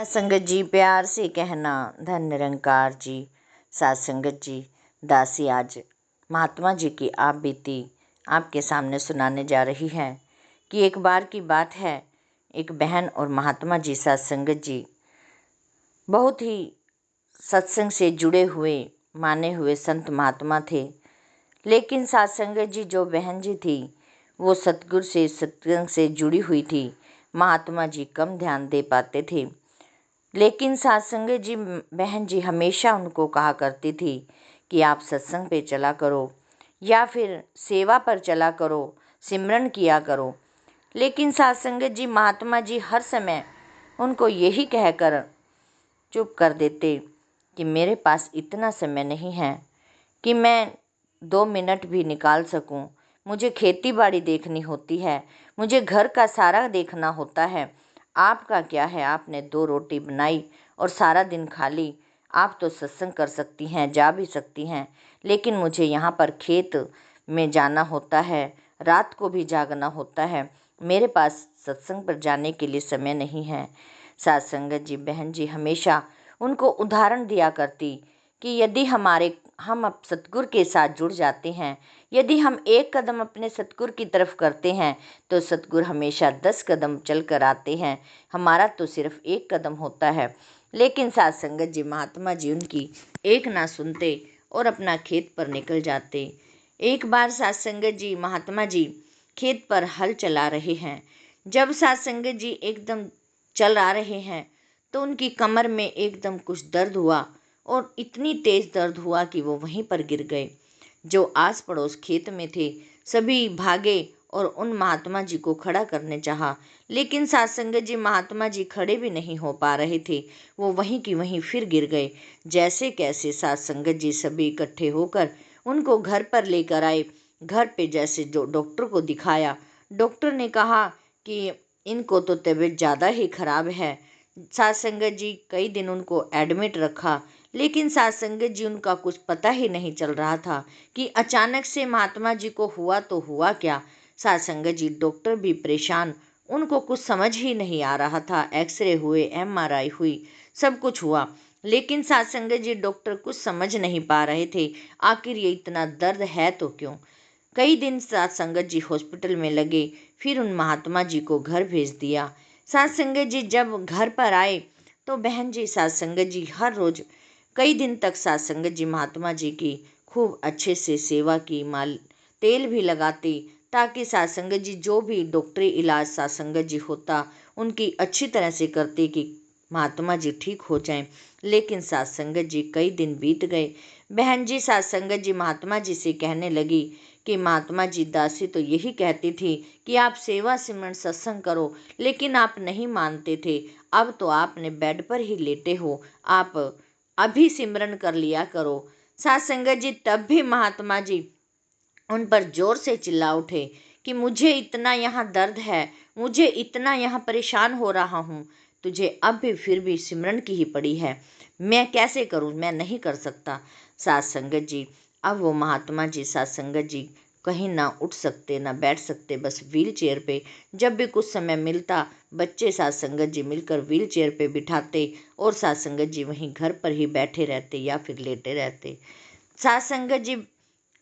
संगत जी, प्यार से कहना धन निरंकार जी। साथ संगत जी, दासी आज महात्मा जी की आप बीती आपके सामने सुनाने जा रही है कि एक बार की बात है। एक बहन और महात्मा जी साथ संगत जी बहुत ही सत्संग से जुड़े हुए माने हुए संत महात्मा थे। लेकिन साथ संगत जी जो बहन जी थी वो सतगुरु से सत्संग से जुड़ी हुई थी। महात्मा जी कम ध्यान दे पाते थे। लेकिन सात्संगत जी बहन जी हमेशा उनको कहा करती थी कि आप सत्संग पे चला करो या फिर सेवा पर चला करो, सिमरन किया करो। लेकिन सात्संगत जी महात्मा जी हर समय उनको यही कहकर चुप कर देते कि मेरे पास इतना समय नहीं है कि मैं 2 मिनट भी निकाल सकूं। मुझे खेती बाड़ी देखनी होती है, मुझे घर का सारा देखना होता है। आपका क्या है, आपने 2 रोटी बनाई और सारा दिन खा ली। आप तो सत्संग कर सकती हैं, जा भी सकती हैं, लेकिन मुझे यहाँ पर खेत में जाना होता है, रात को भी जागना होता है। मेरे पास सत्संग पर जाने के लिए समय नहीं है। साथ संगत जी बहन जी हमेशा उनको उदाहरण दिया करती कि यदि हम अब सतगुरु के साथ जुड़ जाते हैं, यदि हम एक कदम अपने सतगुरु की तरफ करते हैं तो सतगुरु हमेशा 10 कदम चल कर आते हैं। हमारा तो सिर्फ 1 कदम होता है। लेकिन साथ संगत जी महात्मा जी उनकी एक ना सुनते और अपना खेत पर निकल जाते। एक बार साथ संगत जी महात्मा जी खेत पर हल चला रहे हैं। जब साथ संगत जी एकदम चल आ रहे हैं तो उनकी कमर में एकदम कुछ दर्द हुआ और इतनी तेज दर्द हुआ कि वो वहीं पर गिर गए। जो आस पड़ोस खेत में थे सभी भागे और उन महात्मा जी को खड़ा करने चाहा, लेकिन साथ संगत जी महात्मा जी खड़े भी नहीं हो पा रहे थे। वो वहीं की वहीं फिर गिर गए। जैसे कैसे साथ संगत जी सभी इकट्ठे होकर उनको घर पर लेकर आए। घर पे जैसे जो डॉक्टर को दिखाया, डॉक्टर ने कहा कि इनको तो तबीयत ज़्यादा ही खराब है। साथ संगत जी कई दिन उनको एडमिट रखा, लेकिन साथ संगत जी उनका कुछ पता ही नहीं चल रहा था कि अचानक से महात्मा जी को हुआ तो हुआ क्या। साथ संगत जी डॉक्टर भी परेशान, उनको कुछ समझ ही नहीं आ रहा था। एक्सरे हुए, MRI हुई, सब कुछ हुआ, लेकिन साथ संगत जी डॉक्टर कुछ समझ नहीं पा रहे थे आखिर ये इतना दर्द है तो क्यों। कई दिन साथ संगत जी हॉस्पिटल में लगे, फिर उन महात्मा जी को घर भेज दिया। साथ संगत जी जब घर पर आए तो बहन जी साथ संगत जी हर रोज कई दिन तक साथ संगत जी महात्मा जी की खूब अच्छे से सेवा की, माल तेल भी लगाती ताकि साथ संगत जी जो भी डॉक्टरी इलाज साथ संगत जी होता उनकी अच्छी तरह से करते कि महात्मा जी ठीक हो जाएं। लेकिन साथ संगत जी कई दिन बीत गए। बहन जी साथ संगत जी महात्मा जी से कहने लगी कि महात्मा जी दासी तो यही कहती थी कि आप सेवा सिमरन सत्संग करो, लेकिन आप नहीं मानते थे। अब तो आपने बेड पर ही लेटे हो, आप अभी सिमरन कर लिया करो। साथ संगत जी तब भी महात्मा जी उन पर जोर से चिल्ला उठे कि मुझे इतना यहाँ दर्द है, मुझे इतना यहाँ परेशान हो रहा हूँ, तुझे अब भी फिर भी सिमरन की ही पड़ी है। मैं कैसे करूँ, मैं नहीं कर सकता। साथ संगत जी अब वो महात्मा जी साथ संगत जी कहीं ना उठ सकते ना बैठ सकते, बस व्हील चेयर पे जब भी कुछ समय मिलता बच्चे साथ संगत जी मिलकर व्हील चेयर पे बिठाते और साथ संगत जी वहीं घर पर ही बैठे रहते या फिर लेटे रहते। साथ संगत जी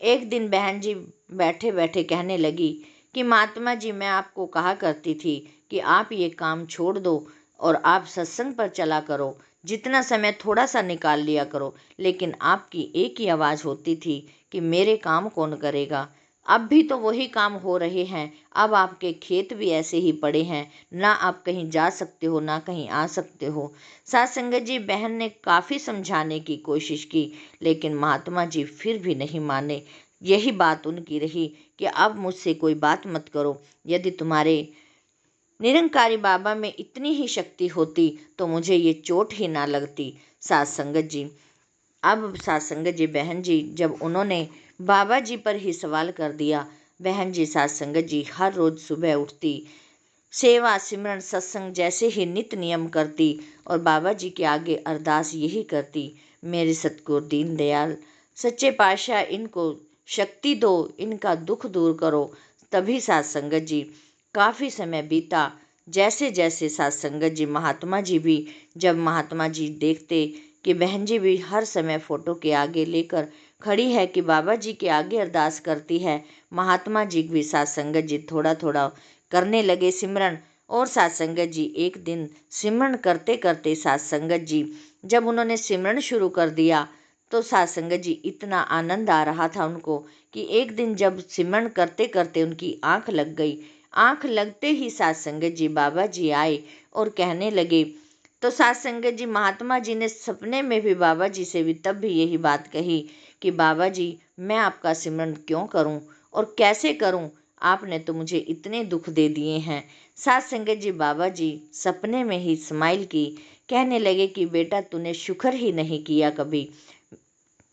एक दिन बहन जी बैठे बैठे कहने लगी कि महात्मा जी मैं आपको कहा करती थी कि आप ये काम छोड़ दो और आप सत्संग पर चला करो, जितना समय थोड़ा सा निकाल लिया करो। लेकिन आपकी एक ही आवाज़ होती थी कि मेरे काम कौन करेगा। अब भी तो वही काम हो रहे हैं, अब आपके खेत भी ऐसे ही पड़े हैं, ना आप कहीं जा सकते हो ना कहीं आ सकते हो। साथ संगत जी बहन ने काफ़ी समझाने की कोशिश की, लेकिन महात्मा जी फिर भी नहीं माने। यही बात उनकी रही कि अब मुझसे कोई बात मत करो, यदि तुम्हारे निरंकारी बाबा में इतनी ही शक्ति होती तो मुझे ये चोट ही ना लगती। साथ संगत जी अब साथ संगत जी बहन जी जब उन्होंने बाबा जी पर ही सवाल कर दिया, बहन जी साथ संगत जी हर रोज़ सुबह उठती, सेवा सिमरन सत्संग जैसे ही नित्य नियम करती और बाबा जी के आगे अरदास यही करती, मेरे सतगुरु दीन दयाल सच्चे पातशाह इनको शक्ति दो, इनका दुख दूर करो। तभी साथ संगत जी काफ़ी समय बीता, जैसे जैसे साथ संगत जी महात्मा जी भी, जब महात्मा जी देखते कि बहन जी भी हर समय फ़ोटो के आगे लेकर खड़ी है कि बाबा जी के आगे अरदास करती है, महात्मा जी भी साथ संगत जी थोड़ा थोड़ा करने लगे सिमरन। और साथ संगत जी एक दिन सिमरन करते करते साथ संगत जी जब उन्होंने सिमरन शुरू कर दिया तो साथ संगत जी इतना आनंद आ रहा था उनको कि एक दिन जब सिमरन करते करते उनकी आंख लग गई। आंख लगते ही साथ संगत जी बाबा जी आए और कहने लगे, तो साथ संगत जी महात्मा जी ने सपने में भी बाबा जी से भी तब भी यही बात कही कि बाबा जी मैं आपका सिमरन क्यों करूं और कैसे करूं, आपने तो मुझे इतने दुख दे दिए हैं। साथ संगत जी बाबा जी सपने में ही स्माइल की, कहने लगे कि बेटा तूने शुक्र ही नहीं किया कभी,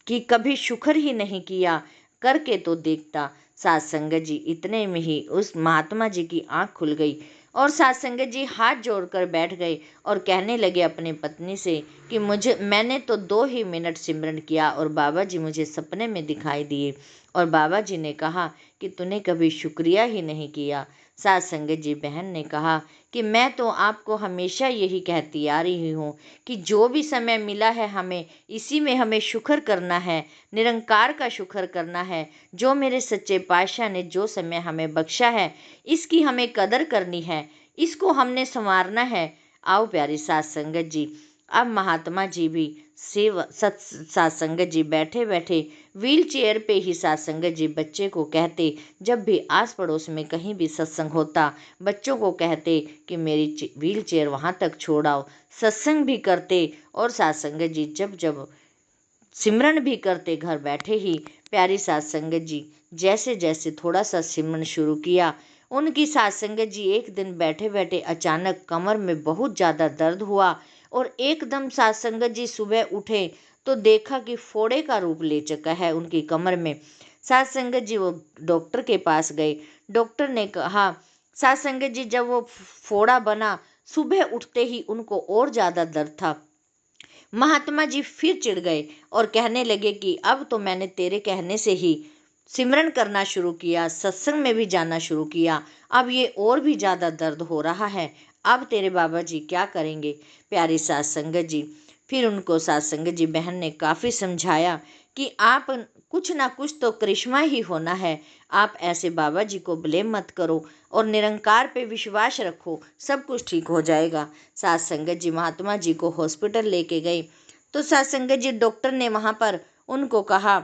कि कभी शुक्र ही नहीं किया, करके तो देखता। साथ संगत जी इतने में ही उस महात्मा जी की आंख खुल गई और साथ संगत जी हाथ जोड़कर बैठ गए और कहने लगे अपने पत्नी से कि मैंने तो 2 ही मिनट सिमरन किया और बाबा जी मुझे सपने में दिखाई दिए और बाबा जी ने कहा कि तूने कभी शुक्रिया ही नहीं किया। साथ संगत जी बहन ने कहा कि मैं तो आपको हमेशा यही कहती आ रही हूँ कि जो भी समय मिला है हमें इसी में हमें शुक्र करना है, निरंकार का शुक्र करना है। जो मेरे सच्चे पातशाह ने जो समय हमें बख्शा है इसकी हमें कदर करनी है, इसको हमने संवारना है। आओ प्यारी साथ संगत जी, अब महात्मा जी भी साथ संगत जी बैठे बैठे व्हील चेयर पे ही साथ संगत जी बच्चे को कहते, जब भी आस पड़ोस में कहीं भी सत्संग होता बच्चों को कहते कि मेरी व्हील चेयर वहाँ तक छोड़ाओ, सत्संग भी करते। और साथ संगत जी जब जब सिमरन भी करते घर बैठे ही। प्यारी साथ संगत जी जैसे जैसे थोड़ा सा सिमरन शुरू किया, उनकी साथ संगत जी एक दिन बैठे बैठे अचानक कमर में बहुत ज़्यादा दर्द हुआ और एकदम साथ संगत जी सुबह उठे तो देखा कि फोड़े का रूप ले चुका है उनकी कमर में। साथ संगत जी वो डॉक्टर के पास गए। डॉक्टर ने कहा, साथ संगत जी जब वो फोड़ा बना सुबह उठते ही उनको और ज़्यादा दर्द था। महात्मा जी फिर चिढ़ गए और कहने लगे कि अब तो मैंने तेरे कहने से ही सिमरन करना शुरू किया, सत्संग में भी जाना शुरू किया, अब ये और भी ज़्यादा दर्द हो रहा है, अब तेरे बाबा जी क्या करेंगे। प्यारी साथ संगत जी फिर उनको साथ संगत जी बहन ने काफ़ी समझाया कि आप कुछ ना कुछ तो करिश्मा ही होना है, आप ऐसे बाबा जी को ब्लेम मत करो और निरंकार पे विश्वास रखो, सब कुछ ठीक हो जाएगा। साथ संगत जी महात्मा जी को हॉस्पिटल लेके गए तो साथ संगत जी डॉक्टर ने वहाँ पर उनको कहा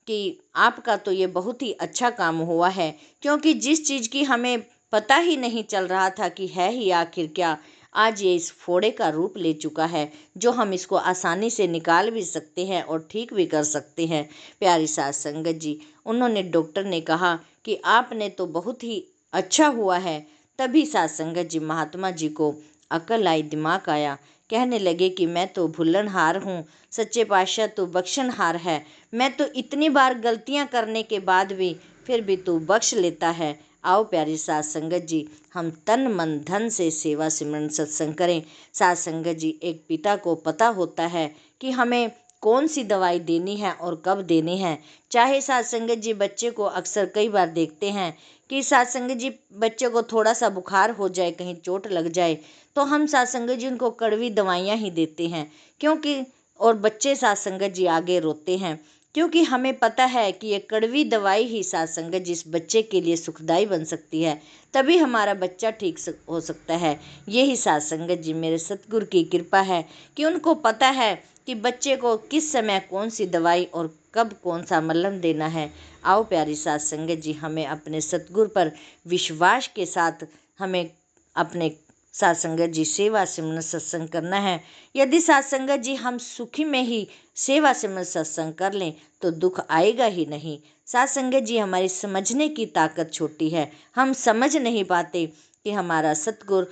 कि आपका तो ये बहुत ही अच्छा काम हुआ है, क्योंकि जिस चीज़ की हमें पता ही नहीं चल रहा था कि है ही आखिर क्या, आज ये इस फोड़े का रूप ले चुका है जो हम इसको आसानी से निकाल भी सकते हैं और ठीक भी कर सकते हैं। प्यारी साथ संगत जी उन्होंने डॉक्टर ने कहा कि आपने तो बहुत ही अच्छा हुआ है। तभी साथ संगत जी महात्मा जी को अकल आई, दिमाग आया, कहने लगे कि मैं तो भुल्लनहार हूँ, सच्चे पातशाह तो बख्शनहार है, मैं तो इतनी बार गलतियाँ करने के बाद भी फिर भी तू बख्श लेता है। आओ प्यारी साथ संगत जी हम तन मन धन से सेवा सिमरन सत्संग करें। साथ संगत जी एक पिता को पता होता है कि हमें कौन सी दवाई देनी है और कब देनी है। चाहे साथ संगत जी बच्चे को अक्सर कई बार देखते हैं कि साथ संगत जी बच्चे को थोड़ा सा बुखार हो जाए, कहीं चोट लग जाए तो हम साथ संगत जी उनको कड़वी दवाइयाँ ही देते हैं, क्योंकि और बच्चे साथ संगत जी आगे रोते हैं, क्योंकि हमें पता है कि ये कड़वी दवाई ही साथ संगत जिस बच्चे के लिए सुखदाई बन सकती है, तभी हमारा बच्चा ठीक हो सकता है। यही साथ संगत जी मेरे सतगुरु की कृपा है कि उनको पता है कि बच्चे को किस समय कौन सी दवाई और कब कौन सा मलहम देना है। आओ प्यारी साथ संगत जी हमें अपने सतगुरु पर विश्वास के साथ हमें अपने साथ संगत जी सेवा सिमरन सत्संग करना है। यदि साथ संगत जी हम सुखी में ही सेवा सिमरन सत्संग कर लें तो दुख आएगा ही नहीं। साथ संगत जी हमारी समझने की ताकत छोटी है, हम समझ नहीं पाते कि हमारा सतगुरु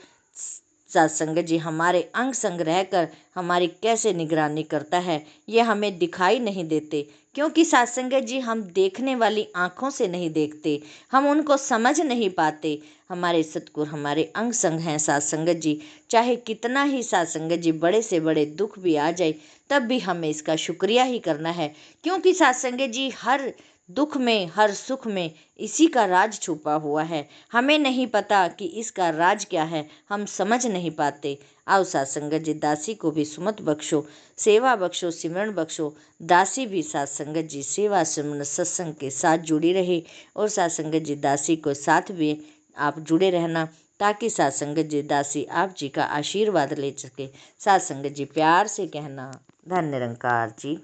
साथ संगत जी हमारे अंग संग रहकर हमारी कैसे निगरानी करता है, ये हमें दिखाई नहीं देते, क्योंकि साथ संगत जी हम देखने वाली आँखों से नहीं देखते, हम उनको समझ नहीं पाते। हमारे सतगुरु हमारे अंग संग हैं साथ संगत जी, चाहे कितना ही साथ संगत जी बड़े से बड़े दुख भी आ जाए तब भी हमें इसका शुक्रिया ही करना है, क्योंकि साथ संगत जी हर दुख में, हर सुख में इसी का राज छुपा हुआ है। हमें नहीं पता कि इसका राज क्या है, हम समझ नहीं पाते। आओ साथ संगत जी, दासी को भी सुमत बख्शो, सेवा बख्शो, सिमरन बख्शो। दासी भी साथ संगत जी सेवा सिमरन सत्संग के साथ जुड़ी रहे, और साथ संगत जी दासी को साथ भी आप जुड़े रहना, ताकि साथ संगत जी दासी आप जी का आशीर्वाद ले सके। साथ संगत जी प्यार से कहना, धन निरंकार जी।